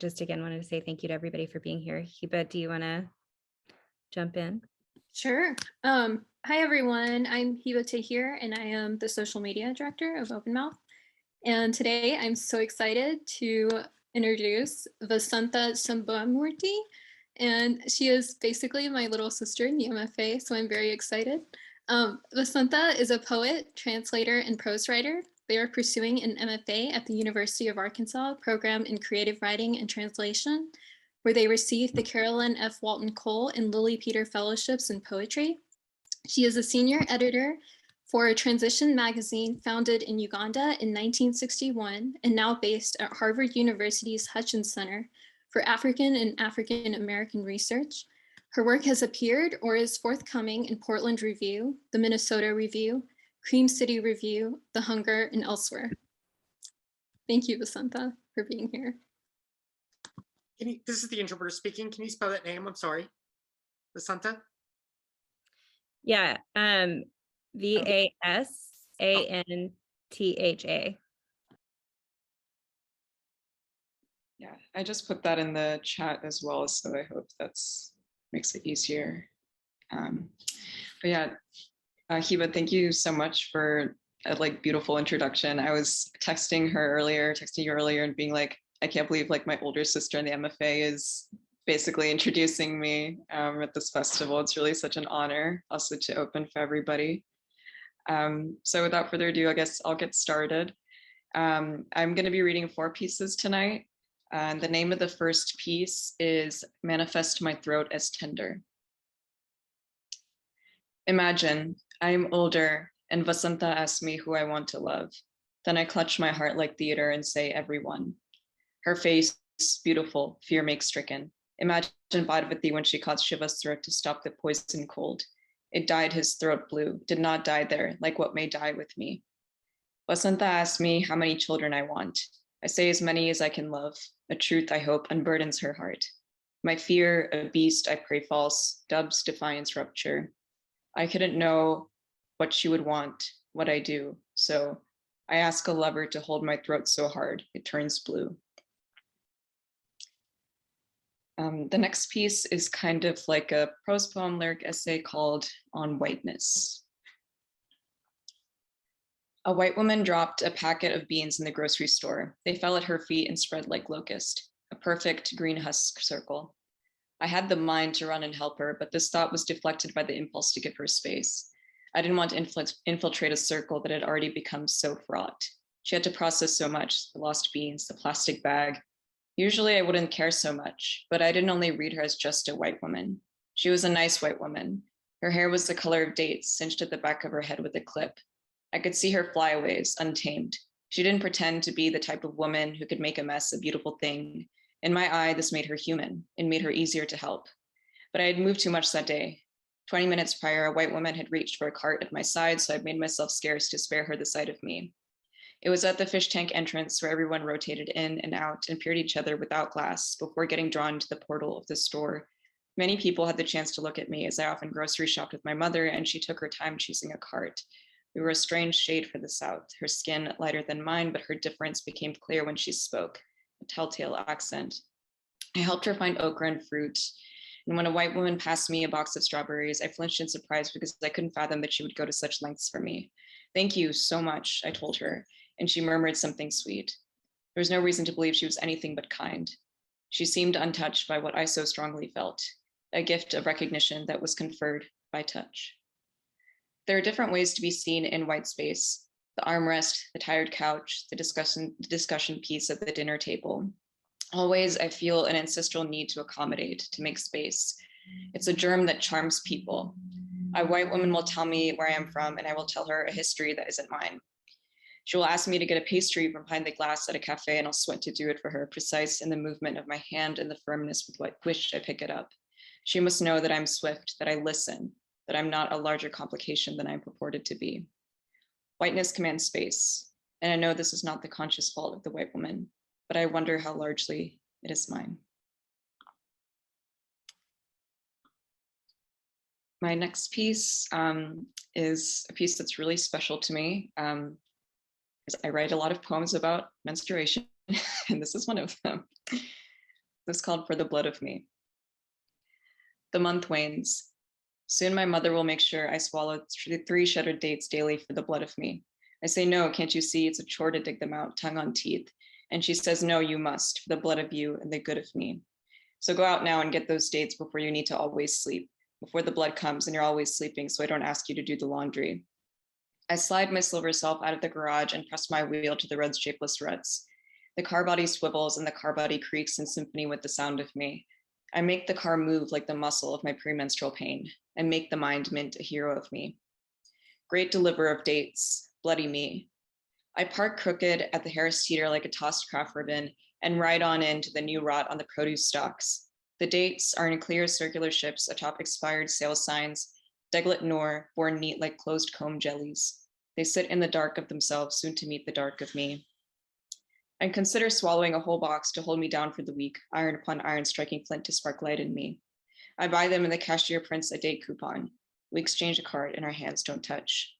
just again wanted to say thank you to everybody for being here. Hiba, do you want to jump in? Sure. Hi, everyone. I'm Hiba Tahir, and I am the social media director of Open Mouth. And today I'm so excited to introduce Vasantha Sambamurti. And she is basically my little sister in the MFA, so I'm very excited. Vasantha is a poet, translator, and prose writer. They are pursuing an MFA at the University of Arkansas program in creative writing and translation, where they received the Carolyn F. Walton Cole and Lily Peter Fellowships in Poetry. She is a senior editor for a Transition magazine founded in Uganda in 1961 and now based at Harvard University's Hutchins Center for African and African American Research. Her work has appeared or is forthcoming in Portland Review, the Minnesota Review, Cream City Review, The Hunger, and elsewhere. Thank you, Vasantha, for being here. This is the interpreter speaking. Can you spell that name? I'm sorry. Vasantha? Yeah, Vasantha. Yeah, I just put that in the chat as well, so I hope that's makes it easier. But yeah, Hiba, thank you so much for a beautiful introduction. I was texting you earlier and being like, I can't believe my older sister in the MFA is basically introducing me at this festival. It's really such an honor also to open for everybody. So without further ado, I guess I'll get started. I'm going to be reading 4 pieces tonight. The name of the first piece is Manifest My Throat as Tender. Imagine I am older and Vasantha asks me who I want to love. Then I clutch my heart like theater and say everyone. Her face, beautiful, fear makes stricken. Imagine Bhagavati when she caught Shiva's throat to stop the poison cold. It dyed his throat blue, did not die there, like what may die with me. Vasantha asks me how many children I want. I say as many as I can love. A truth, I hope, unburdens her heart. My fear, a beast, I pray false, dubs defiance rupture. I couldn't know what she would want, what I do. So I ask a lover to hold my throat so hard, it turns blue. The next piece is kind of like a prose poem lyric essay called On Whiteness. A white woman dropped a packet of beans in the grocery store. They fell at her feet and spread like locust, a perfect green husk circle. I had the mind to run and help her, but this thought was deflected by the impulse to give her space. I didn't want to infiltrate a circle that had already become so fraught. She had to process so much, the lost beans, the plastic bag. Usually I wouldn't care so much, but I didn't only read her as just a white woman. She was a nice white woman. Her hair was the color of dates, cinched at the back of her head with a clip. I could see her flyaways, untamed. She didn't pretend to be the type of woman who could make a mess a beautiful thing. In my eye, this made her human. It made her easier to help. But I had moved too much that day. 20 minutes prior, a white woman had reached for a cart at my side, so I'd made myself scarce to spare her the sight of me. It was at the fish tank entrance where everyone rotated in and out and peered at each other without glass before getting drawn to the portal of the store. Many people had the chance to look at me as I often grocery shopped with my mother, and she took her time choosing a cart. We were a strange shade for the South, her skin lighter than mine, but her difference became clear when she spoke, a telltale accent. I helped her find okra and fruit. And when a white woman passed me a box of strawberries, I flinched in surprise because I couldn't fathom that she would go to such lengths for me. Thank you so much, I told her, and she murmured something sweet. There was no reason to believe she was anything but kind. She seemed untouched by what I so strongly felt, a gift of recognition that was conferred by touch. There are different ways to be seen in white space: the armrest, the tired couch, the discussion piece at the dinner table. Always, I feel an ancestral need to accommodate, to make space. It's a germ that charms people. A white woman will tell me where I am from, and I will tell her a history that isn't mine. She will ask me to get a pastry from behind the glass at a cafe, and I'll sweat to do it for her, precise in the movement of my hand and the firmness with which I pick it up. She must know that I'm swift, that I listen, that I'm not a larger complication than I'm purported to be. Whiteness commands space, and I know this is not the conscious fault of the white woman, but I wonder how largely it is mine. My next piece is a piece that's really special to me, because I write a lot of poems about menstruation, and this is one of them. This called for the blood of me. The month wanes. Soon my mother will make sure I swallow 3 shredded dates daily for the blood of me. I say, no, can't you see? It's a chore to dig them out, tongue on teeth. And she says, no, you must, for the blood of you and the good of me. So go out now and get those dates before you need to always sleep, before the blood comes and you're always sleeping, so I don't ask you to do the laundry. I slide my silver self out of the garage and press my wheel to the red shapeless ruts. The car body swivels and the car body creaks in symphony with the sound of me. I make the car move like the muscle of my premenstrual pain, and make the mind mint a hero of me. Great deliverer of dates, bloody me. I park crooked at the Harris Teeter like a tossed craft ribbon and ride on into the new rot on the produce stocks. The dates are in clear circular ships atop expired sales signs, deglet nor, born neat like closed comb jellies. They sit in the dark of themselves, soon to meet the dark of me. And consider swallowing a whole box to hold me down for the week, iron upon iron striking flint to spark light in me. I buy them and the cashier prints a date coupon. We exchange a card and our hands don't touch.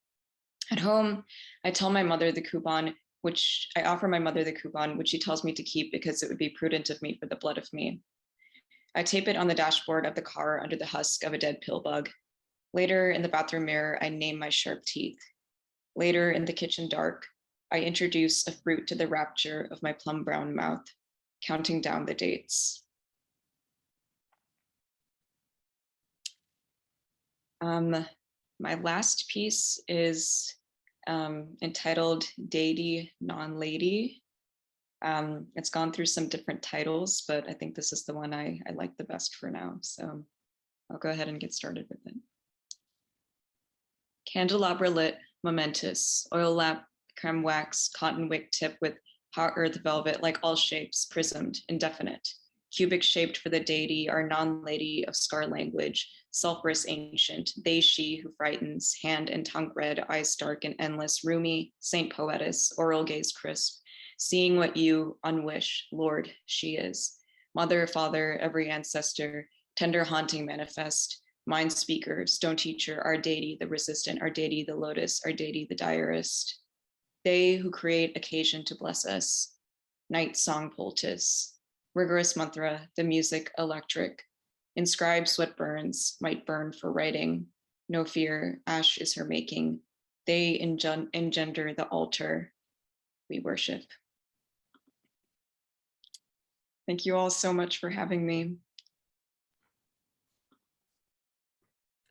At home, I tell my mother the coupon, which I offer my mother the coupon, which she tells me to keep because it would be prudent of me for the blood of me. I tape it on the dashboard of the car under the husk of a dead pill bug. Later in the bathroom mirror, I name my sharp teeth. Later in the kitchen dark, I introduce a fruit to the rapture of my plum brown mouth, counting down the dates. My last piece is entitled Deity Non-Lady. It's gone through some different titles, but I think this is the one I like the best for now. So I'll go ahead and get started with it. Candelabra lit, momentous, oil lamp, creme wax, cotton wick tip with hot earth velvet, like all shapes, prismed, indefinite. Cubic shaped for the deity, our non-lady of scar language, sulphurous ancient, they, she who frightens, hand and tongue red, eyes dark and endless, roomy, saint poetess, oral gaze crisp, seeing what you unwish, Lord, she is. Mother, father, every ancestor, tender haunting manifest, mind speaker, stone teacher, our deity, the resistant, our deity, the lotus, our deity, the diarist. They who create occasion to bless us, night song poultice, rigorous mantra, the music electric, inscribed sweat burns, might burn for writing, no fear, ash is her making, they engender the altar we worship. Thank you all so much for having me.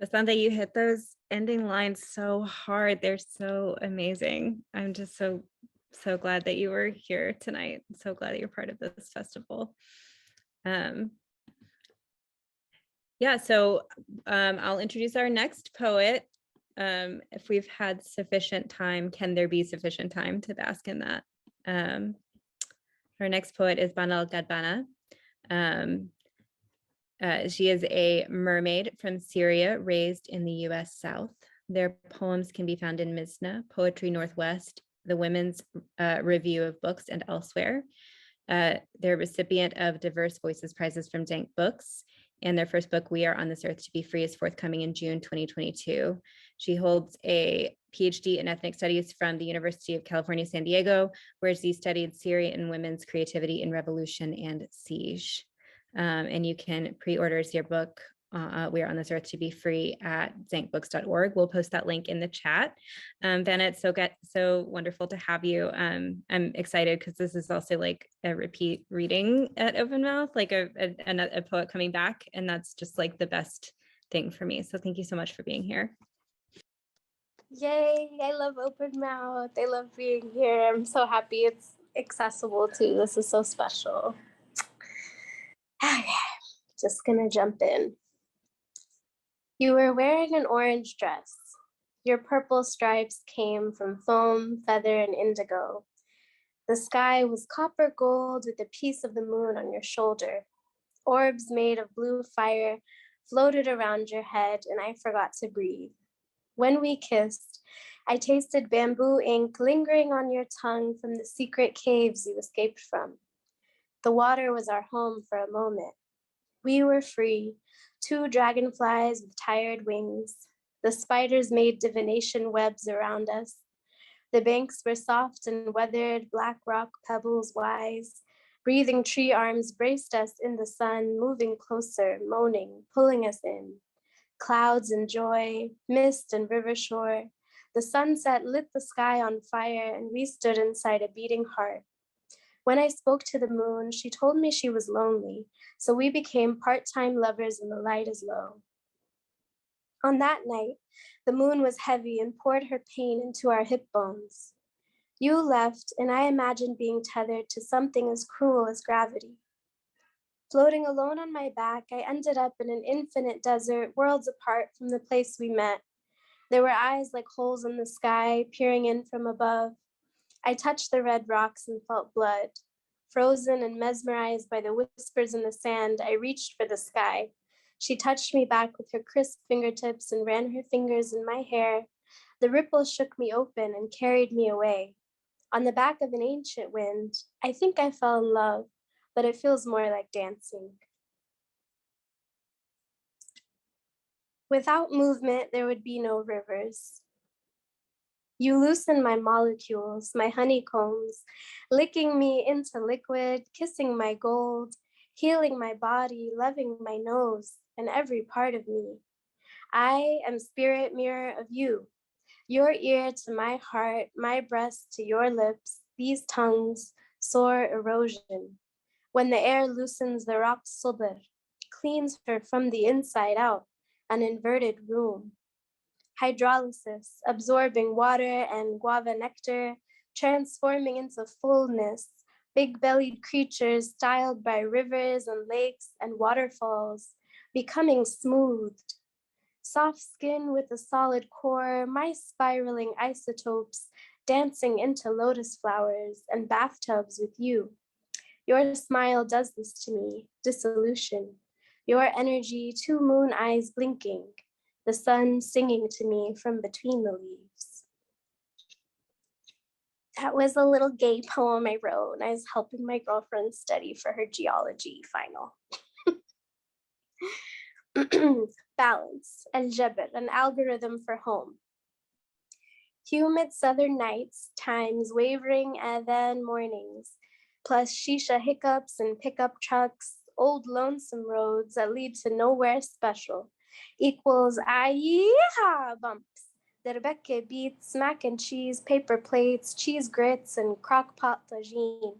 Vasantha, you hit those ending lines so hard. They're so amazing. I'm just so glad that you were here tonight. I'm so glad that you're part of this festival. Yeah, so I'll introduce our next poet. If we've had sufficient time, can there be sufficient time to bask in that? Our next poet is Banah el Ghadbanah. She is a mermaid from Syria, raised in the US South. Their poems can be found in Mizna, Poetry Northwest, the Women's Review of Books, and elsewhere. They're a recipient of Diverse Voices Prizes from Zank Books, and their first book, We Are on This Earth to Be Free, is forthcoming in June 2022. She holds a PhD in ethnic studies from the University of California, San Diego, where she studied Syrian women's creativity in revolution and siege. And you can pre-order your book, We Are on This Earth to Be Free, at zankbooks.org. We'll post that link in the chat. Banah, it's so wonderful to have you. I'm excited because this is also like a repeat reading at Open Mouth, like a poet coming back, and that's just like the best thing for me. So thank you so much for being here. Yay, I love Open Mouth. I love being here. I'm so happy it's accessible too. This is so special. Okay, just gonna jump in. You were wearing an orange dress. Your purple stripes came from foam, feather, and indigo. The sky was copper gold with a piece of the moon on your shoulder. Orbs made of blue fire floated around your head, and I forgot to breathe. When we kissed, I tasted bamboo ink lingering on your tongue from the secret caves you escaped from. The water was our home for a moment. We were free, 2 dragonflies with tired wings. The spiders made divination webs around us. The banks were soft and weathered, black rock pebbles wise. Breathing tree arms braced us in the sun, moving closer, moaning, pulling us in. Clouds and joy, mist and river shore. The sunset lit the sky on fire, and we stood inside a beating heart. When I spoke to the moon, she told me she was lonely, so we became part-time lovers and the light is low. On that night, the moon was heavy and poured her pain into our hip bones. You left, and I imagined being tethered to something as cruel as gravity. Floating alone on my back, I ended up in an infinite desert, worlds apart from the place we met. There were eyes like holes in the sky, peering in from above. I touched the red rocks and felt blood. Frozen and mesmerized by the whispers in the sand, I reached for the sky. She touched me back with her crisp fingertips and ran her fingers in my hair. The ripples shook me open and carried me away. On the back of an ancient wind, I think I fell in love, but it feels more like dancing. Without movement, there would be no rivers. You loosen my molecules, my honeycombs, licking me into liquid, kissing my gold, healing my body, loving my nose and every part of me. I am spirit mirror of you, your ear to my heart, my breast to your lips, these tongues, sore erosion. When the air loosens the rock sobr, cleans her from the inside out, an inverted room. Hydrolysis, absorbing water and guava nectar, transforming into fullness, big-bellied creatures styled by rivers and lakes and waterfalls, becoming smoothed. Soft skin with a solid core, my spiraling isotopes, dancing into lotus flowers and bathtubs with you. Your smile does this to me, dissolution. Your energy, two moon eyes blinking, the sun singing to me from between the leaves. That was a little gay poem I wrote when I was helping my girlfriend study for her geology final. Balance, al-jabr, an algorithm for home. Humid southern nights times wavering adhan mornings, plus shisha hiccups and pickup trucks, old lonesome roads that lead to nowhere special, equals ayeeha bumps. Derbeke beats, mac and cheese, paper plates, cheese grits, and crock pot tagine.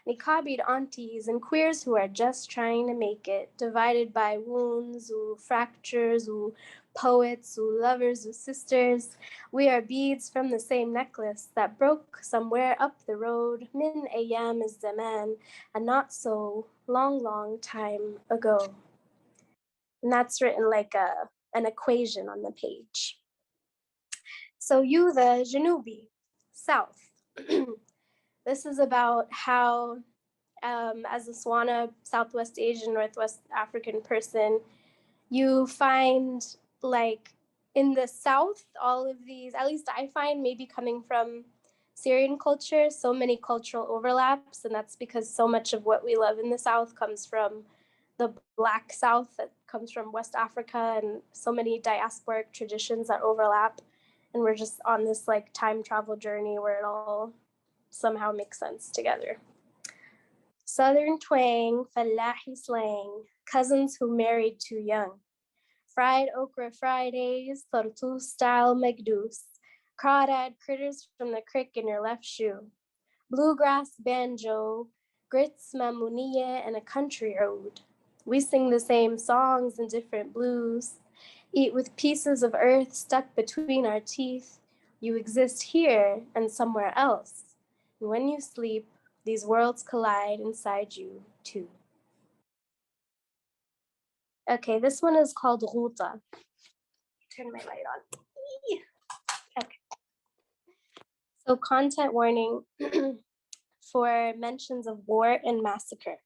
Niqabied aunties and queers who are just trying to make it, divided by wounds, or fractures, or poets, or lovers, or sisters. We are beads from the same necklace that broke somewhere up the road, min ayam is zaman, a not so long time ago. And that's written like an equation on the page. So you, the Janubi, south. This is about how, as a Swana, Southwest Asian, Northwest African person, you find like in the South, all of these, at least I find maybe coming from Syrian culture, so many cultural overlaps. And that's because so much of what we love in the South comes from the Black South, that comes from West Africa, and so many diasporic traditions that overlap. And we're just on this like time travel journey where it all somehow makes sense together. Southern twang, Fallahi slang, cousins who married too young. Fried okra Fridays, Tartus style magdous, crawdad critters from the crick in your left shoe. Bluegrass banjo, grits mamuniye, and a country ode. We sing the same songs in different blues. Eat with pieces of earth stuck between our teeth. You exist here and somewhere else. And when you sleep, these worlds collide inside you too. Okay, this one is called Joudah. Turn my light on. Okay. So content warning for mentions of war and massacre.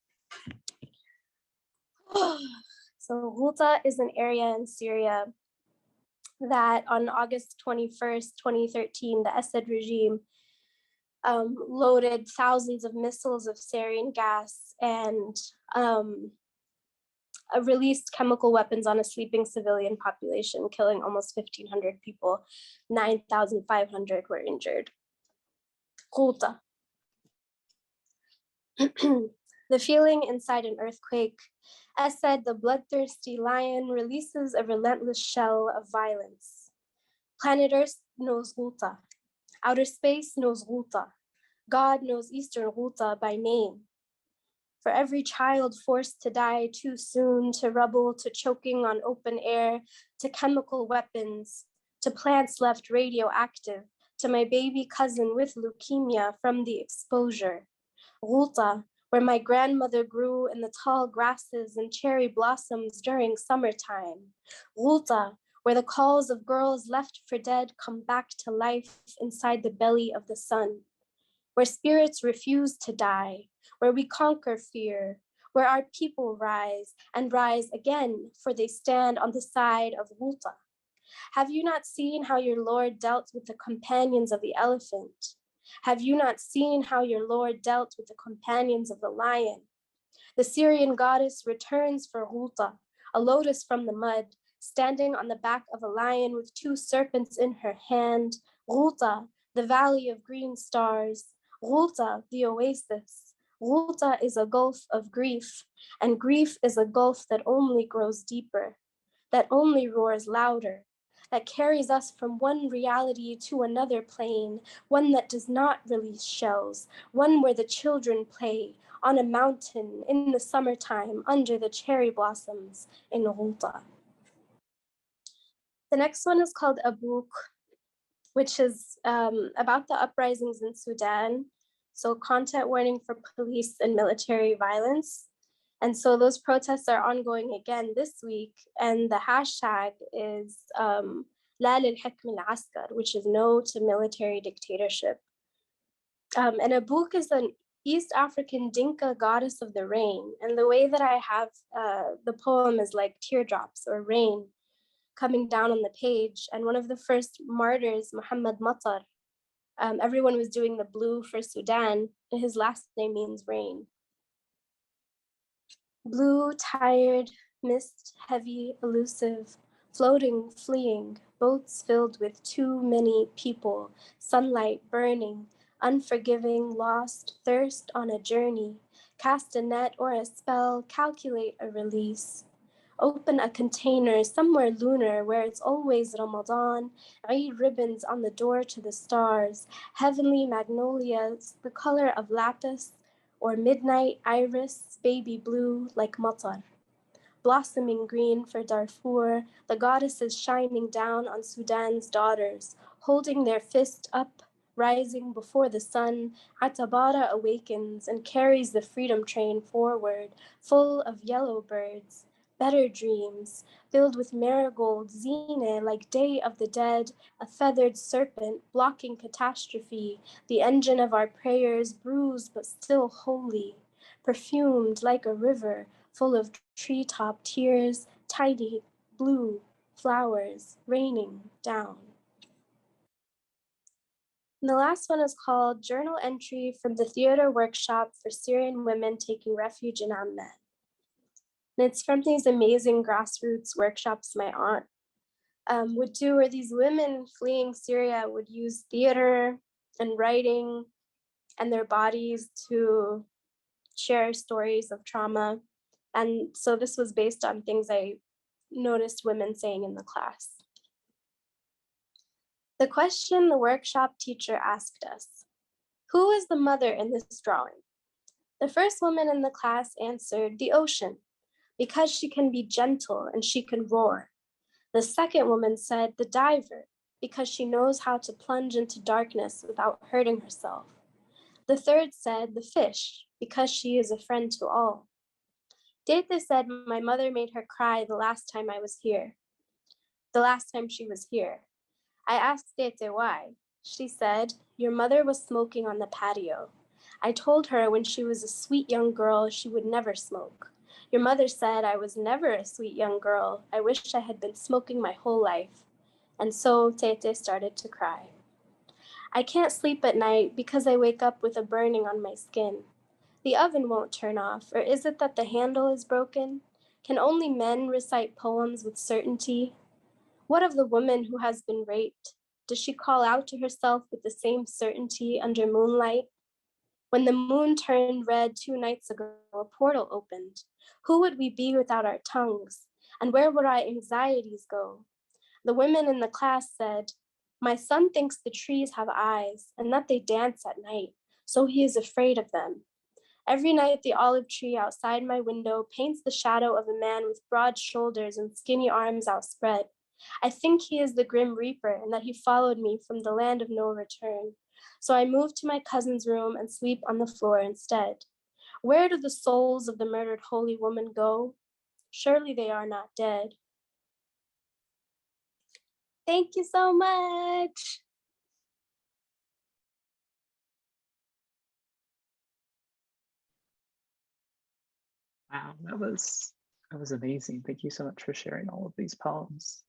So Joudah is an area in Syria that on August 21st, 2013, the Assad regime loaded thousands of missiles of sarin gas and released chemical weapons on a sleeping civilian population, killing almost 1,500 people. 9,500 were injured. Joudah. The feeling inside an earthquake. Esed, the bloodthirsty lion, releases a relentless shell of violence. Planet Earth knows Joudah. Outer space knows Joudah. God knows Eastern Joudah by name. For every child forced to die too soon, to rubble, to choking on open air, to chemical weapons, to plants left radioactive, to my baby cousin with leukemia from the exposure. Joudah, where my grandmother grew in the tall grasses and cherry blossoms during summertime. Joudah, where the calls of girls left for dead come back to life inside the belly of the sun. Where spirits refuse to die, where we conquer fear, where our people rise and rise again, for they stand on the side of Joudah. Have you not seen how your Lord dealt with the companions of the elephant? Have you not seen how your Lord dealt with the companions of the lion? The Syrian goddess returns for Joudah, a lotus from the mud, standing on the back of a lion with two serpents in her hand. Joudah, the valley of green stars. Joudah, the oasis. Joudah is a gulf of grief, and grief is a gulf that only grows deeper, that only roars louder, that carries us from one reality to another plane, one that does not release shells, one where the children play on a mountain in the summertime under the cherry blossoms in Joudah. The next one is called Abuk, which is about the uprisings in Sudan. So content warning for police and military violence. And so those protests are ongoing again this week. And the hashtag is La lil Hikm al Askar, which is no to military dictatorship. And Abuk is an East African Dinka goddess of the rain. And the way that I have the poem is like teardrops or rain coming down on the page. And one of the first martyrs, Muhammad Matar, everyone was doing the blue for Sudan, and his last name means rain. Blue, tired, mist, heavy, elusive, floating, fleeing, boats filled with too many people, sunlight burning, unforgiving, lost, thirst on a journey, cast a net or a spell, calculate a release. Open a container somewhere lunar where it's always Ramadan, Eid ribbons on the door to the stars, heavenly magnolias, the color of lapis, or midnight iris, baby blue like matar. Blossoming green for Darfur, the goddesses shining down on Sudan's daughters, holding their fist up, rising before the sun. Atabara awakens and carries the freedom train forward, full of yellow birds. Better dreams, filled with marigolds, zine like Day of the Dead, a feathered serpent blocking catastrophe, the engine of our prayers bruised but still holy, perfumed like a river, full of treetop tears, tidy blue flowers raining down. And the last one is called Journal Entry from the Theater Workshop for Syrian Women Taking Refuge in Amman. And it's from these amazing grassroots workshops my aunt would do, where these women fleeing Syria would use theater and writing and their bodies to share stories of trauma. And so this was based on things I noticed women saying in the class. The question the workshop teacher asked us: who is the mother in this drawing? The first woman in the class answered, the ocean, because she can be gentle and she can roar. The second woman said, the diver, because she knows how to plunge into darkness without hurting herself. The third said, the fish, because she is a friend to all. Tete said, my mother made her cry the last time she was here. I asked Tete why. She said, your mother was smoking on the patio. I told her when she was a sweet young girl, she would never smoke. Your mother said I was never a sweet young girl. I wish I had been smoking my whole life. And so Tete started to cry. I can't sleep at night because I wake up with a burning on my skin. The oven won't turn off, or is it that the handle is broken? Can only men recite poems with certainty? What of the woman who has been raped? Does she call out to herself with the same certainty under moonlight? When the moon turned red 2 nights ago, a portal opened. Who would we be without our tongues? And where would our anxieties go? The women in the class said, "My son thinks the trees have eyes and that they dance at night, so he is afraid of them." Every night the olive tree outside my window paints the shadow of a man with broad shoulders and skinny arms outspread. I think he is the grim reaper and that he followed me from the land of no return. So I moved to my cousin's room and sleep on the floor instead. Where do the souls of the murdered holy woman go? Surely they are not dead. Thank you so much. Wow, that was amazing. Thank you so much for sharing all of these poems.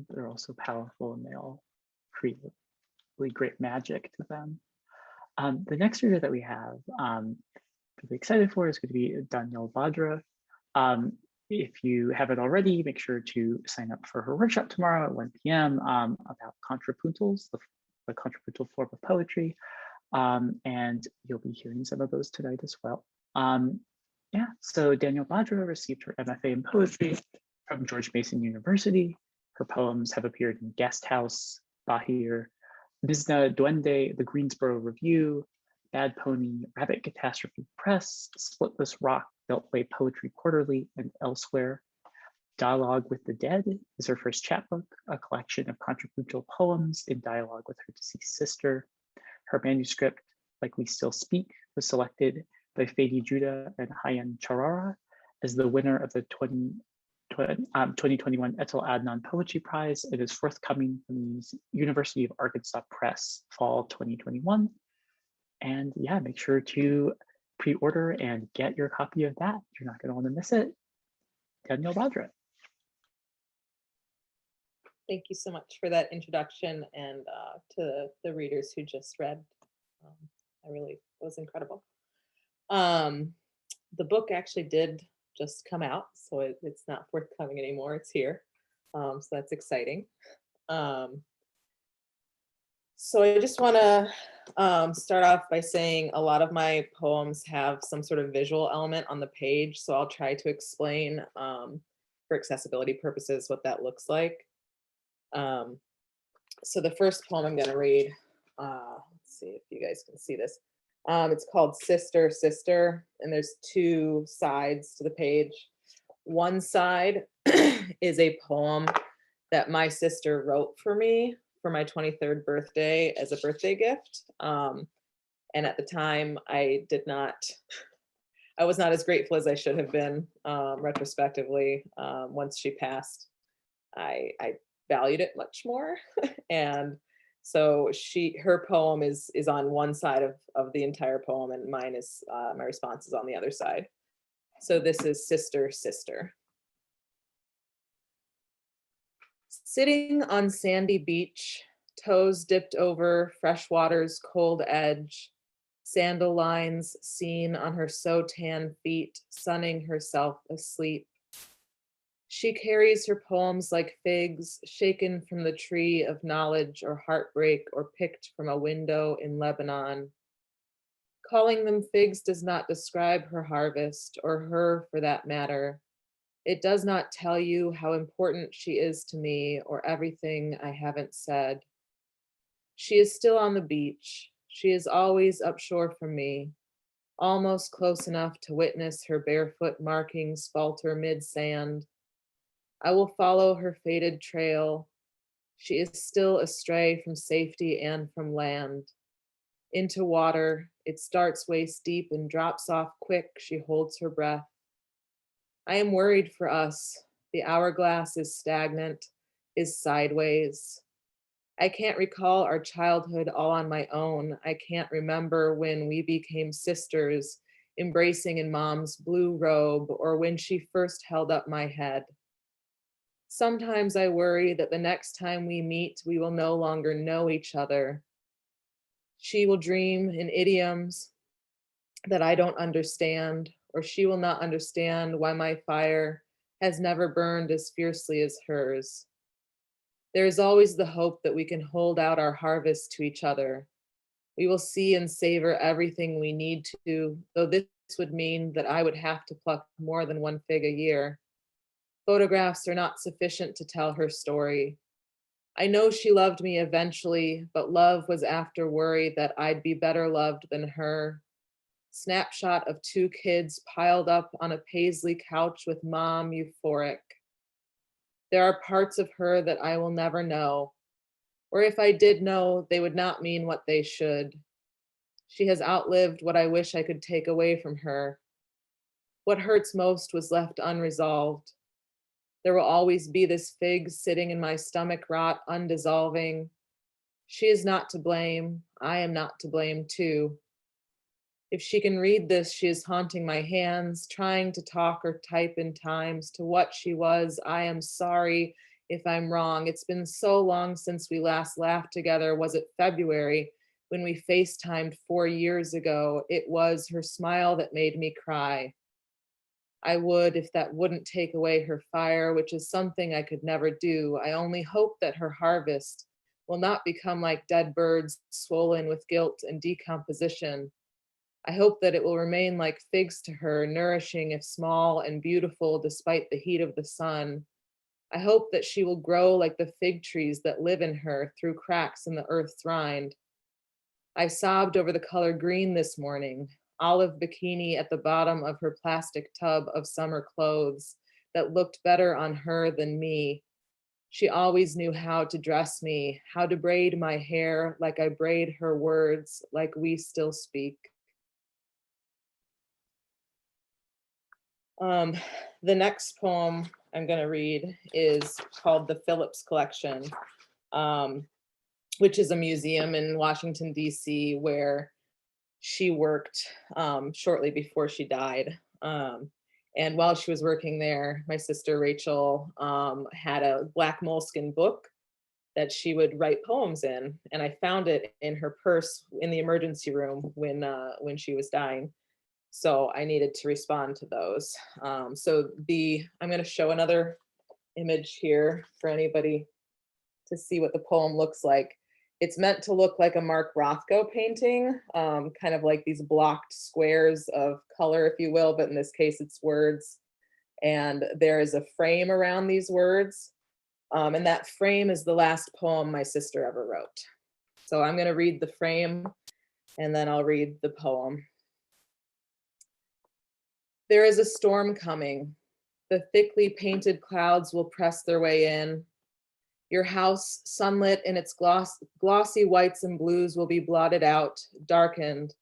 They're also powerful and they all create really great magic to them. The next reader that we have, really excited for, is going to be Danielle Badra. If you haven't already, make sure to sign up for her workshop tomorrow at 1 p.m. About contrapuntals, the contrapuntal form of poetry. And you'll be hearing some of those tonight as well. Yeah, so Danielle Badra received her MFA in poetry from George Mason University. Her poems have appeared in Guesthouse, BAHR, Mizna, Duende, the Greensboro Review, Bad Pony, Rabbit Catastrophe Press, Splitless Rock, Beltway Poetry Quarterly, and elsewhere. Dialogue with the Dead is her first chapbook, a collection of contrapuntal poems in dialogue with her deceased sister. Her manuscript, Like We Still Speak, was selected by Fady, Joudah, and Hayan Charara as the winner of the 2021 Etel Adnan Poetry Prize. It is forthcoming from the University of Arkansas Press, fall 2021. And yeah, make sure to pre-order and get your copy of that. You're not going to want to miss it. Danielle Badra. Thank you so much for that introduction, and to the readers who just read. It was incredible. The book actually did just come out, so it's not forthcoming anymore, it's here. So that's exciting. So I just want to start off by saying a lot of my poems have some sort of visual element on the page, so I'll try to explain for accessibility purposes what that looks like. So the first poem I'm going to read, let's see if you guys can see this. It's called Sister, Sister, and there's 2 sides to the page. One side is a poem that my sister wrote for me for my 23rd birthday as a birthday gift. And at the time, I was not as grateful as I should have been. Retrospectively, once she passed, I valued it much more. And so her poem is on one side of the entire poem, and mine is, my response is on the other side. So this is Sister, Sister. Sitting on sandy beach, toes dipped over fresh water's cold edge, sandal lines seen on her so tan feet, sunning herself asleep. She carries her poems like figs, shaken from the tree of knowledge or heartbreak or picked from a window in Lebanon. Calling them figs does not describe her harvest, or her for that matter. It does not tell you how important she is to me or everything I haven't said. She is still on the beach. She is always upshore from me, almost close enough to witness her barefoot markings falter mid-sand. I will follow her faded trail. She is still astray from safety and from land. Into water, it starts waist deep and drops off quick. She holds her breath. I am worried for us. The hourglass is stagnant, is sideways. I can't recall our childhood all on my own. I can't remember when we became sisters, embracing in mom's blue robe, or when she first held up my head. Sometimes I worry that the next time we meet, we will no longer know each other. She will dream in idioms that I don't understand, or she will not understand why my fire has never burned as fiercely as hers. There is always the hope that we can hold out our harvest to each other, We will see and savor everything we need to, though this would mean that I would have to pluck more than one fig a year. Photographs are not sufficient to tell her story. I know she loved me eventually, but love was after worry that I'd be better loved than her. Snapshot of 2 kids piled up on a paisley couch with mom euphoric. There are parts of her that I will never know, or if I did know, they would not mean what they should. She has outlived what I wish I could take away from her. What hurts most was left unresolved. There will always be this fig sitting in my stomach rot, undissolving. She is not to blame. I am not to blame too. If she can read this, she is haunting my hands, trying to talk or type in times to what she was. I am sorry if I'm wrong. It's been so long since we last laughed together. Was it February when we FaceTimed 4 years ago? It was her smile that made me cry. I would if that wouldn't take away her fire, which is something I could never do. I only hope that her harvest will not become like dead birds swollen with guilt and decomposition. I hope that it will remain like figs to her, nourishing if small and beautiful despite the heat of the sun. I hope that she will grow like the fig trees that live in her through cracks in the earth's rind. I sobbed over the color green this morning, olive bikini at the bottom of her plastic tub of summer clothes that looked better on her than me. She always knew how to dress me, how to braid my hair like I braid her words, like we still speak. The next poem I'm going to read is called The Phillips Collection, which is a museum in Washington, D.C., where she worked shortly before she died. And while she was working there, my sister Rachel had a black moleskin book that she would write poems in. And I found it in her purse in the emergency room when she was dying. So I needed to respond to those. I'm going to show another image here for anybody to see what the poem looks like. It's meant to look like a Mark Rothko painting, kind of like these blocked squares of color, if you will, but in this case it's words. And there is a frame around these words. And that frame is the last poem my sister ever wrote. So I'm going to read the frame and then I'll read the poem. There is a storm coming. The thickly painted clouds will press their way in. Your house, sunlit in its glossy whites and blues, will be blotted out, darkened.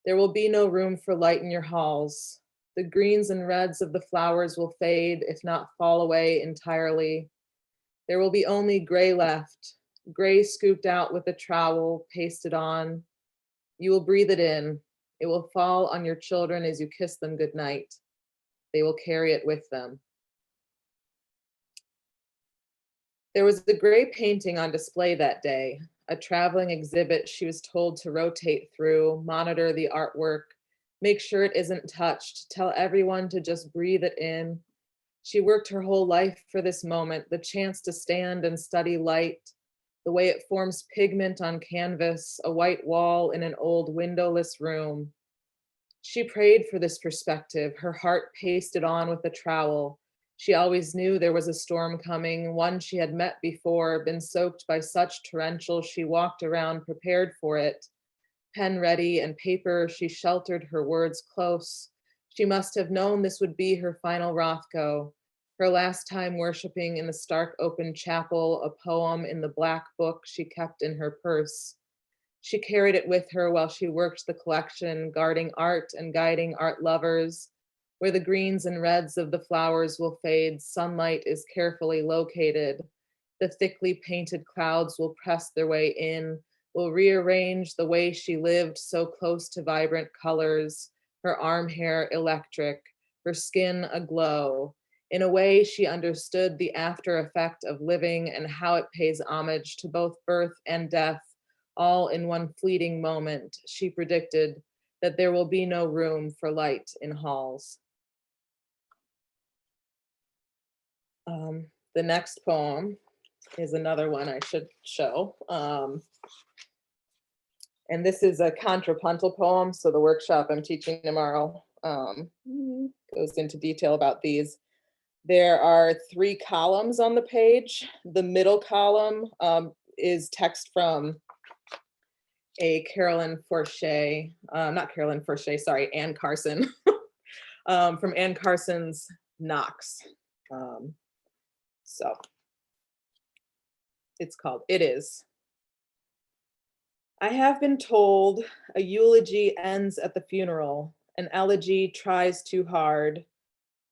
There will be no room for light in your halls. The greens and reds of the flowers will fade, if not fall away entirely. There will be only gray left, gray scooped out with a trowel pasted on. You will breathe it in. It will fall on your children as you kiss them goodnight. They will carry it with them. There was a gray painting on display that day, a traveling exhibit she was told to rotate through, monitor the artwork, make sure it isn't touched, tell everyone to just breathe it in. She worked her whole life for this moment, the chance to stand and study light, the way it forms pigment on canvas, a white wall in an old windowless room. She prayed for this perspective, her heart pasted on with a trowel. She always knew there was a storm coming, one she had met before, been soaked by such torrential she walked around prepared for it. Pen ready and paper, she sheltered her words close. She must have known this would be her final Rothko, her last time worshiping in the stark open chapel, a poem in the black book she kept in her purse. She carried it with her while she worked the collection, guarding art and guiding art lovers. Where the greens and reds of the flowers will fade, sunlight is carefully located. The thickly painted clouds will press their way in, will rearrange the way she lived so close to vibrant colors, her arm hair electric, her skin aglow. In a way, she understood the after effect of living and how it pays homage to both birth and death, all in one fleeting moment. She predicted that there will be no room for light in halls. The next poem is another one I should show. And this is a contrapuntal poem, so the workshop I'm teaching tomorrow goes into detail about these. There are 3 columns on the page. The middle column is text from a Anne Carson, from Anne Carson's Knox. So it's called It Is. I have been told a eulogy ends at the funeral, an elegy tries too hard.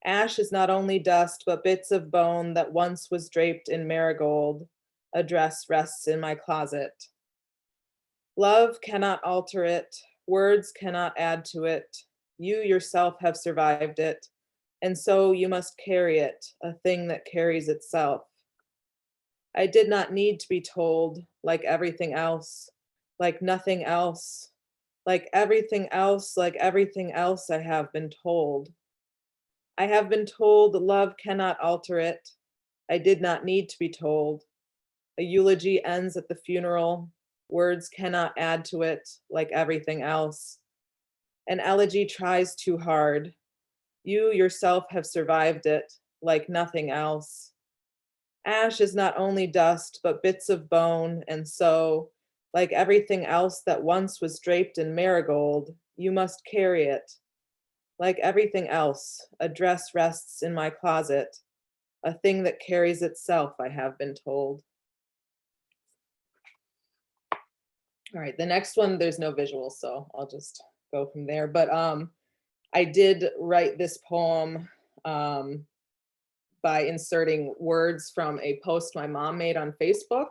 Ash is not only dust, but bits of bone that once was draped in marigold. A dress rests in my closet. Love cannot alter it. Words cannot add to it. You yourself have survived it, and so you must carry it, a thing that carries itself. I did not need to be told, like everything else, like nothing else, like everything else I have been told. I have been told love cannot alter it. I did not need to be told. A eulogy ends at the funeral. Words cannot add to it, like everything else. An elegy tries too hard. You yourself have survived it, like nothing else. Ash is not only dust, but bits of bone, and so, like everything else that once was draped in marigold, you must carry it. Like everything else, a dress rests in my closet, a thing that carries itself, I have been told. All right, the next one, there's no visuals, so I'll just go from there. But I did write this poem by inserting words from a post my mom made on Facebook.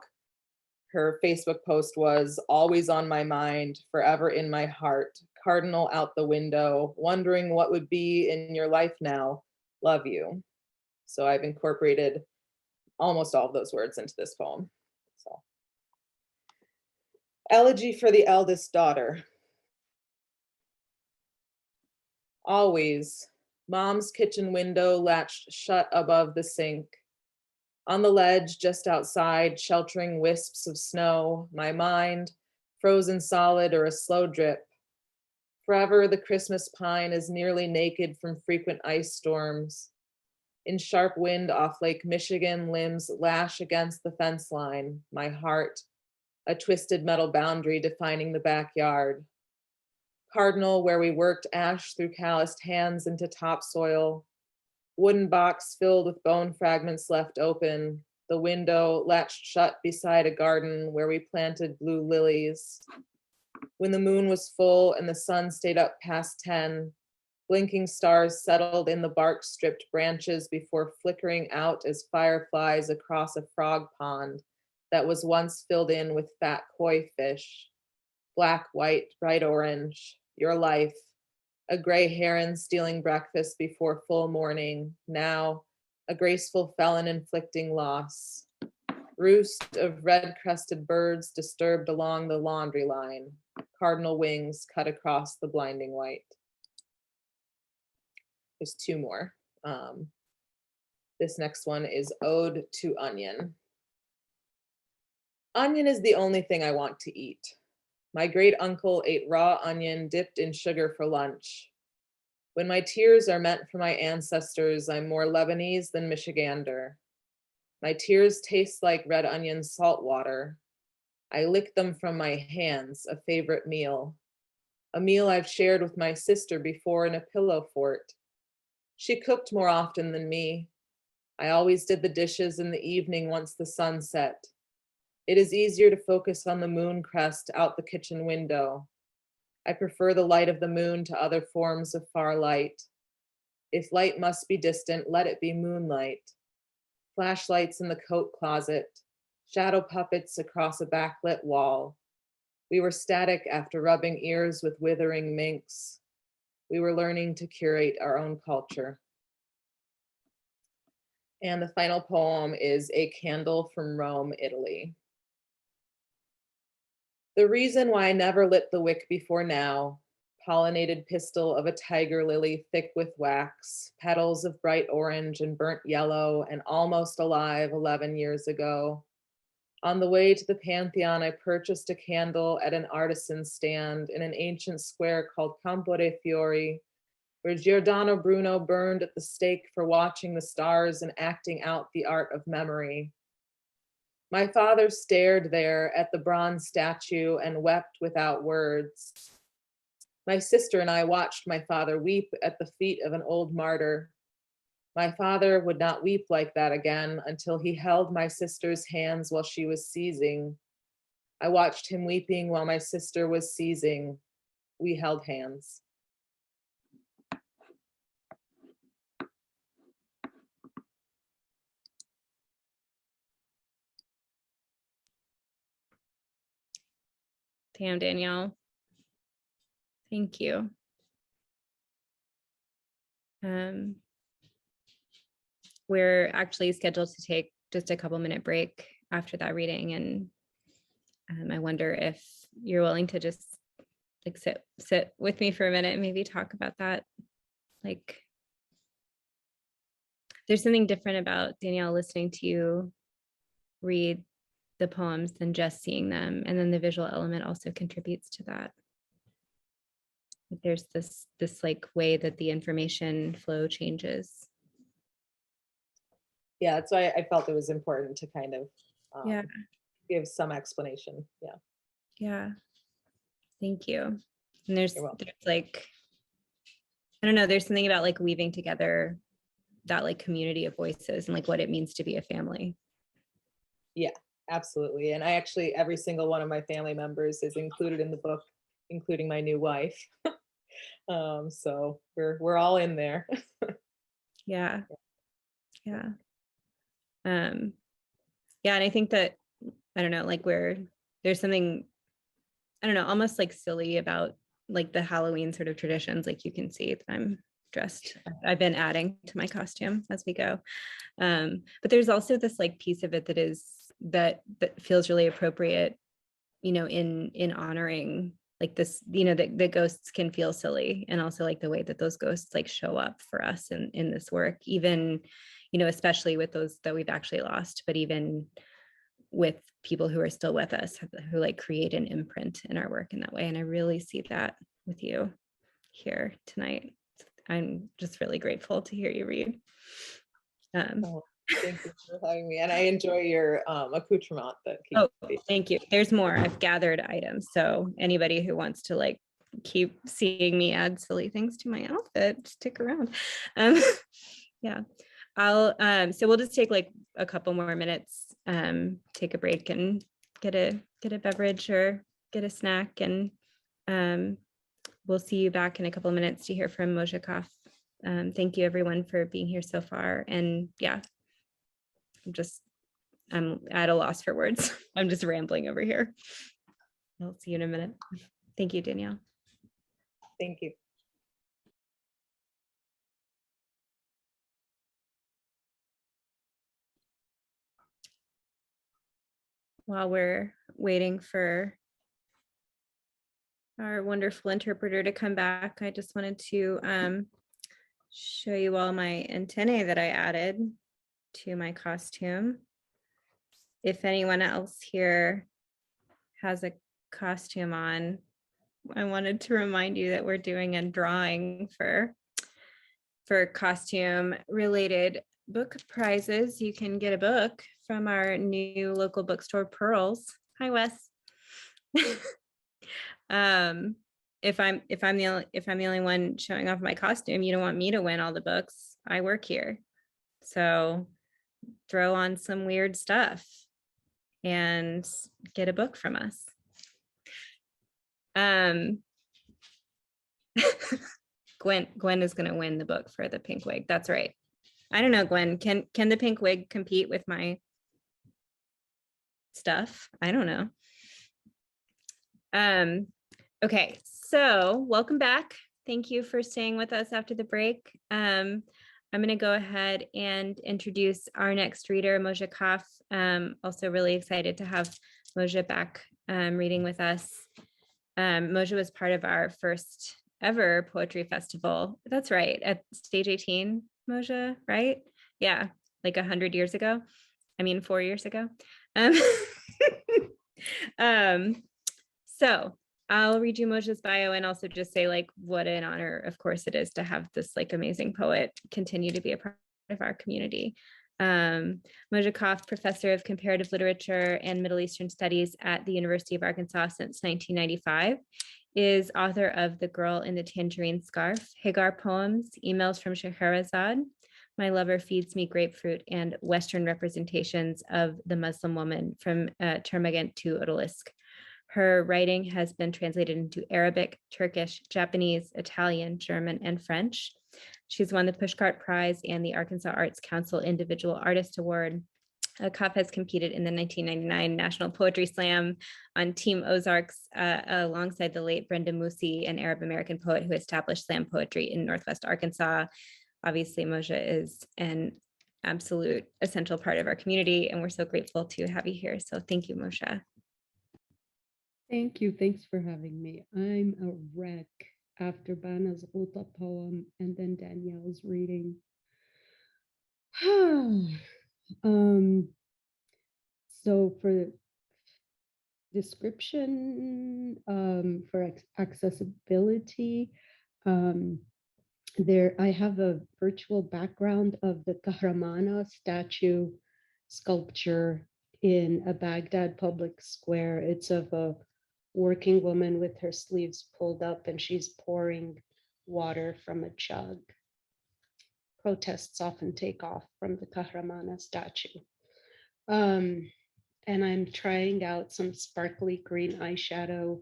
Her Facebook post was, always on my mind, forever in my heart, cardinal out the window, wondering what would be in your life now, love you. So I've incorporated almost all of those words into this poem. So, elegy for the eldest daughter. Always, mom's kitchen window latched shut above the sink. On the ledge just outside, sheltering wisps of snow, my mind, frozen solid or a slow drip. Forever the Christmas pine is nearly naked from frequent ice storms. In sharp wind off Lake Michigan, limbs lash against the fence line, my heart, a twisted metal boundary defining the backyard. Cardinal, where we worked ash through calloused hands into topsoil. Wooden box filled with bone fragments left open. The window latched shut beside a garden where we planted blue lilies. When the moon was full and the sun stayed up past 10, blinking stars settled in the bark-stripped branches before flickering out as fireflies across a frog pond that was once filled in with fat koi fish. Black, white, bright orange, your life. A gray heron stealing breakfast before full morning, now a graceful felon inflicting loss. Roost of red-crested birds disturbed along the laundry line, cardinal wings cut across the blinding white. There's 2 more. This next one is Ode to Onion. Onion is the only thing I want to eat. My great uncle ate raw onion dipped in sugar for lunch. When my tears are meant for my ancestors, I'm more Lebanese than Michigander. My tears taste like red onion salt water. I lick them from my hands, a favorite meal. A meal I've shared with my sister before in a pillow fort. She cooked more often than me. I always did the dishes in the evening once the sun set. It is easier to focus on the moon crest out the kitchen window. I prefer the light of the moon to other forms of far light. If light must be distant, let it be moonlight. Flashlights in the coat closet, shadow puppets across a backlit wall. We were static after rubbing ears with withering minks. We were learning to curate our own culture. And the final poem is A Candle from Rome, Italy. The reason why I never lit the wick before now, pollinated pistil of a tiger lily thick with wax, petals of bright orange and burnt yellow and almost alive 11 years ago. On the way to the Pantheon, I purchased a candle at an artisan's stand in an ancient square called Campo dei Fiori, where Giordano Bruno burned at the stake for watching the stars and acting out the art of memory. My father stared there at the bronze statue and wept without words. My sister and I watched my father weep at the feet of an old martyr. My father would not weep like that again until he held my sister's hands while she was seizing. I watched him weeping while my sister was seizing. We held hands. Damn, Danielle. Thank you. We're actually scheduled to take just a couple-minute break after that reading, and I wonder if you're willing to just like sit with me for a minute and maybe talk about that. Like, there's something different about, Danielle, listening to you read the poems than just seeing them, and then the visual element also contributes to that. There's this like way that the information flow changes. Yeah, that's why I felt it was important to kind of Yeah. give some explanation. Yeah. Yeah. Thank you. And there's You're welcome. like, I don't know, there's something about like weaving together that like community of voices and like what it means to be a family. Yeah, absolutely. And I actually, every single one of my family members is included in the book, including my new wife. So we're all in there. Yeah. Yeah. Yeah. And I think that, I don't know, like there's something, I don't know, almost like silly about like the Halloween sort of traditions. Like you can see that I'm dressed, I've been adding to my costume as we go. But there's also this like piece of it that feels really appropriate, you know, in honoring like this, you know, that the ghosts can feel silly, and also like the way that those ghosts like show up for us in this work, even, you know, especially with those that we've actually lost, but even with people who are still with us, who like create an imprint in our work in that way. And I really see that with you here tonight. I'm just really grateful to hear you read. Thank you for having me. And I enjoy your accoutrement that Oh, thank you. There's more. I've gathered items. So anybody who wants to like keep seeing me add silly things to my outfit, stick around. Yeah. So we'll just take like a couple more minutes, take a break and get a beverage or get a snack, and we'll see you back in a couple of minutes to hear from Mohja Kahf. Thank you everyone for being here so far. And yeah, I'm at a loss for words. I'm just rambling over here. I'll see you in a minute. Thank you, Danielle. Thank you. While we're waiting for our wonderful interpreter to come back, I just wanted to show you all my antennae that I added to my costume. If anyone else here has a costume on, I wanted to remind you that we're doing a drawing for costume related book prizes. You can get a book from our new local bookstore, Pearls. Hi, Wes. If I'm the only one showing off my costume, you don't want me to win all the books. I work here, so throw on some weird stuff and get a book from us. Gwen is going to win the book for the pink wig. That's right. I don't know, Gwen, can the pink wig compete with my stuff? I don't know. Okay, so welcome back. Thank you for staying with us after the break. I'm going to go ahead and introduce our next reader, Mohja Kahf. Also really excited to have Mohja back reading with us. Mohja was part of our first ever poetry festival. That's right, at Stage 18, Mohja, right? Yeah, like 100 years ago. I mean, 4 years ago. Um, so I'll read you Mohja's bio and also just say like what an honor, of course, it is to have this like amazing poet continue to be a part of our community. Mohja Kahf, professor of comparative literature and Middle Eastern studies at the University of Arkansas since 1995, is author of The Girl in the Tangerine Scarf, Hagar Poems, Emails from Scheherazade, My Lover Feeds Me Grapefruit, and Western representations of the Muslim woman from Termagant to Odalisque. Her writing has been translated into Arabic, Turkish, Japanese, Italian, German, and French. She's won the Pushcart Prize and the Arkansas Arts Council Individual Artist Award. Kahf has competed in the 1999 National Poetry Slam on Team Ozarks alongside the late Brenda Musi, an Arab American poet who established slam poetry in Northwest Arkansas. Obviously, Mohja is an absolute essential part of our community, and we're so grateful to have you here. So thank you, Mohja. Thank you. Thanks for having me. I'm a wreck after Banah's Joudah poem and then Danielle's reading. So for description, for accessibility, I have a virtual background of the Kahramanah statue sculpture in a Baghdad public square. It's of a working woman with her sleeves pulled up and she's pouring water from a jug. Protests often take off from the Kahramanah statue. And I'm trying out some sparkly green eyeshadow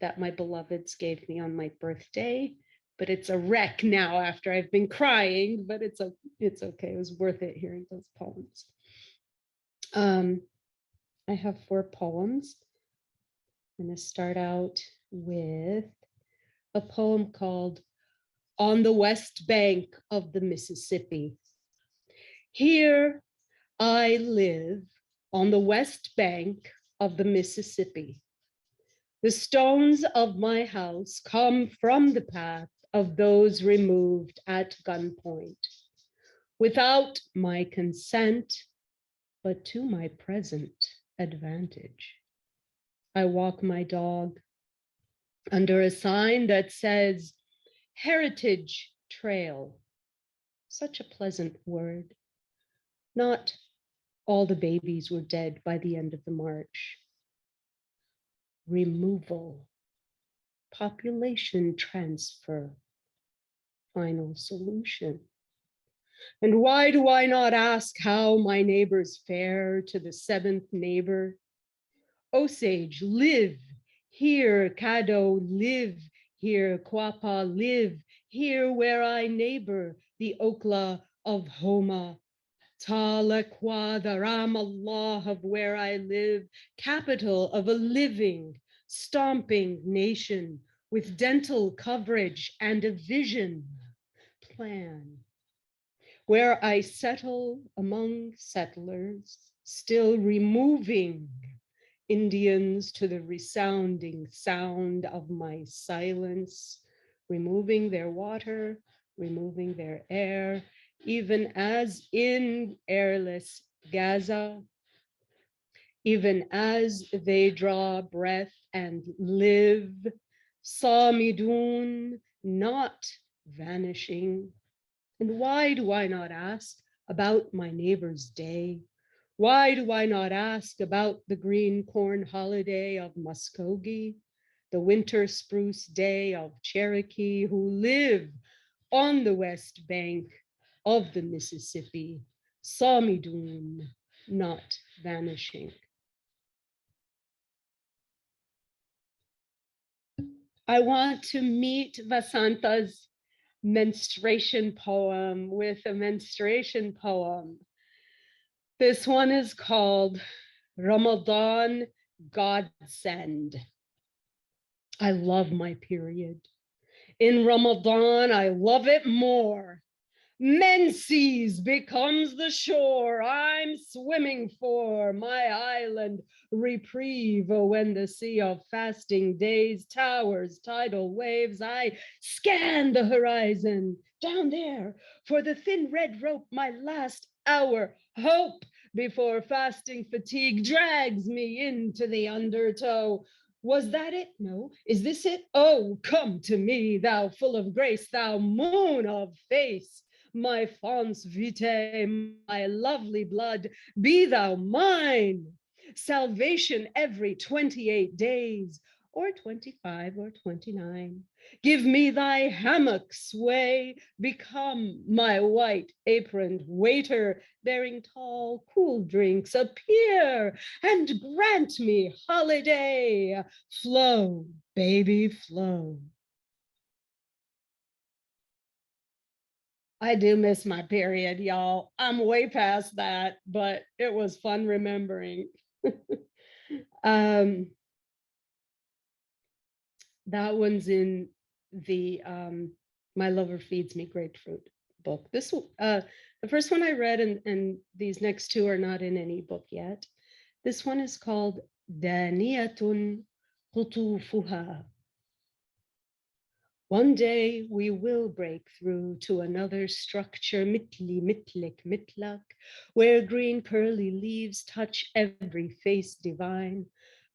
that my beloveds gave me on my birthday, but it's a wreck now after I've been crying, but it's okay. It was worth it hearing those poems. I have 4 poems. I'm going to start out with a poem called On the West Bank of the Mississippi. Here I live on the west bank of the Mississippi. The stones of my house come from the path of those removed at gunpoint, without my consent, but to my present advantage. I walk my dog under a sign that says Heritage Trail. Such a pleasant word. Not all the babies were dead by the end of the march. Removal, population transfer, final solution. And why do I not ask how my neighbors fare to the 7th neighbor? Osage, live here. Caddo, live here. Quapaw, live here where I neighbor the Okla of Homa. Tahlequah, the Ramallah of where I live, capital of a living, stomping nation with dental coverage and a vision plan, where I settle among settlers, still removing Indians to the resounding sound of my silence, removing their water, removing their air, even as in airless Gaza, even as they draw breath and live, Samidun, not vanishing. And why do I not ask about my neighbor's day? Why do I not ask about the green corn holiday of Muskogee, the winter spruce day of Cherokee who live on the west bank of the Mississippi, Samidun, not vanishing. I want to meet Vasantha's menstruation poem with a menstruation poem. This one is called Ramadan Godsend. I love my period. In Ramadan, I love it more. Menses becomes the shore I'm swimming for, my island reprieve. When the sea of fasting days towers tidal waves, I scan the horizon down there for the thin red rope, my last hour hope. before fasting fatigue drags me into the undertow. Was that it? No. Is this it? Oh, come to me, thou full of grace, thou moon of face. My fons vitae, my lovely blood, be thou mine. Salvation every 28 days, or 25 or 29. Give me thy hammock sway, become my white aproned waiter, bearing tall, cool drinks, appear and grant me holiday. Flow, baby, flow. I do miss my period, y'all. I'm way past that, but it was fun remembering. That one's in the My Lover Feeds Me Grapefruit book. This the first one I read, and these next two are not in any book yet. This one is called Daniyatun Qutufuha. One day we will break through to another structure, mitli, mitlik, mitlak, where green curly leaves touch every face divine.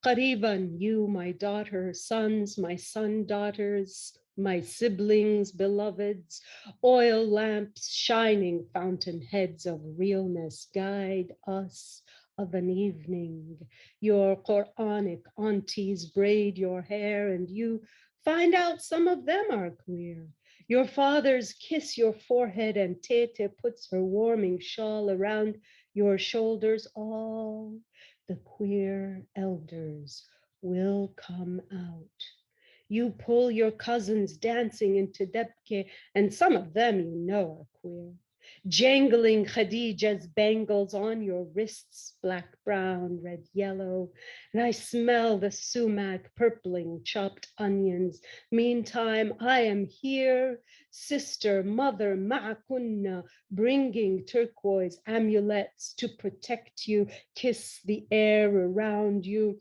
Qariban, you, my daughter, sons, my son, daughters, my siblings, beloveds, oil lamps, shining fountainheads of realness, guide us of an evening. Your Quranic aunties braid your hair, and you find out some of them are queer. Your fathers kiss your forehead, and Tete puts her warming shawl around your shoulders. All the queer elders will come out. You pull your cousins dancing into Debke, and some of them you know are queer. Jangling Khadija's bangles on your wrists, black, brown, red, yellow. And I smell the sumac purpling chopped onions. Meantime, I am here, sister, mother, ma'akunna, bringing turquoise amulets to protect you, kiss the air around you.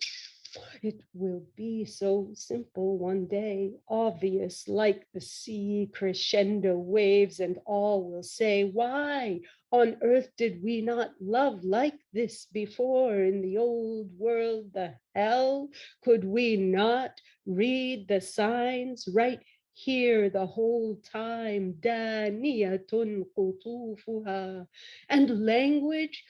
It will be so simple one day, obvious like the sea crescendo waves, and all will say, why on earth did we not love like this before in the old world, the hell? Could we not read the signs right here the whole time? Daniyatun qutufuha. And language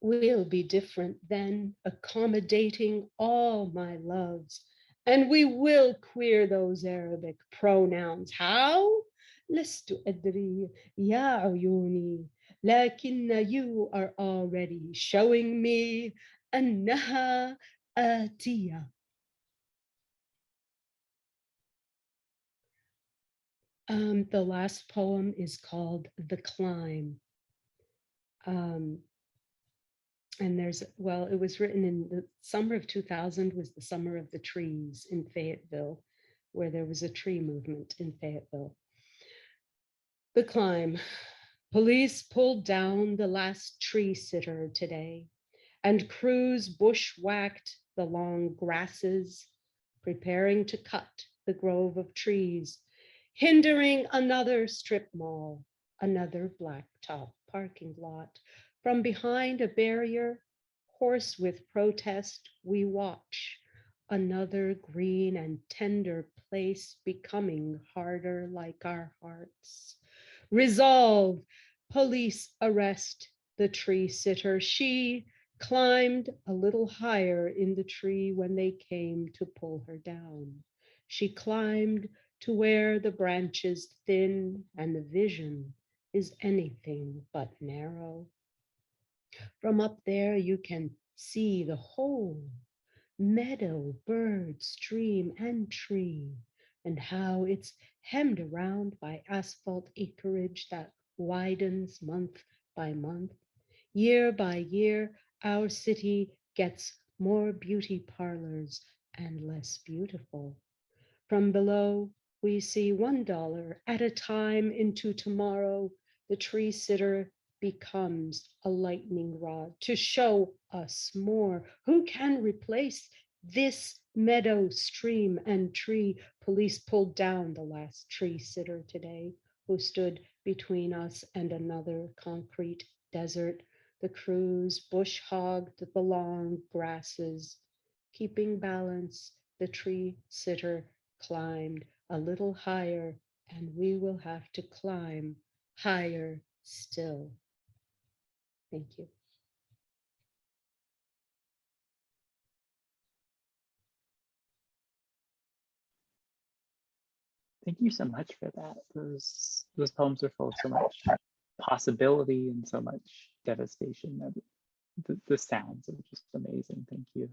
will be different then, accommodating all my loves. And we will queer those Arabic pronouns. How? لست أدري يا عيوني, لكن you are already showing me أنها آتية. The last poem is called The Climb. And well, it was written in the summer of 2000, was the summer of the trees in Fayetteville, where there was a tree movement in Fayetteville. The Climb. Police pulled down the last tree sitter today, and crews bushwhacked the long grasses, preparing to cut the grove of trees, hindering another strip mall, another blacktop parking lot. From behind a barrier, hoarse with protest, we watch another green and tender place becoming harder like our hearts. Resolve, police arrest the tree sitter. She climbed a little higher in the tree when they came to pull her down. She climbed to where the branches thin and the vision is anything but narrow. From up there, you can see the whole meadow, bird, stream, and tree, and how it's hemmed around by asphalt acreage that widens month by month. Year by year, our city gets more beauty parlors and less beautiful. From below, we see $1 at a time into tomorrow. The tree sitter becomes a lightning rod to show us more. Who can replace this meadow, stream, and tree? Police pulled down the last tree sitter today, who stood between us and another concrete desert. The crews bush hogged the long grasses. Keeping balance, the tree sitter climbed a little higher, and we will have to climb higher still. Thank you. Thank you so much for that. Those poems are full of so much possibility and so much devastation. The sounds are just amazing. Thank you.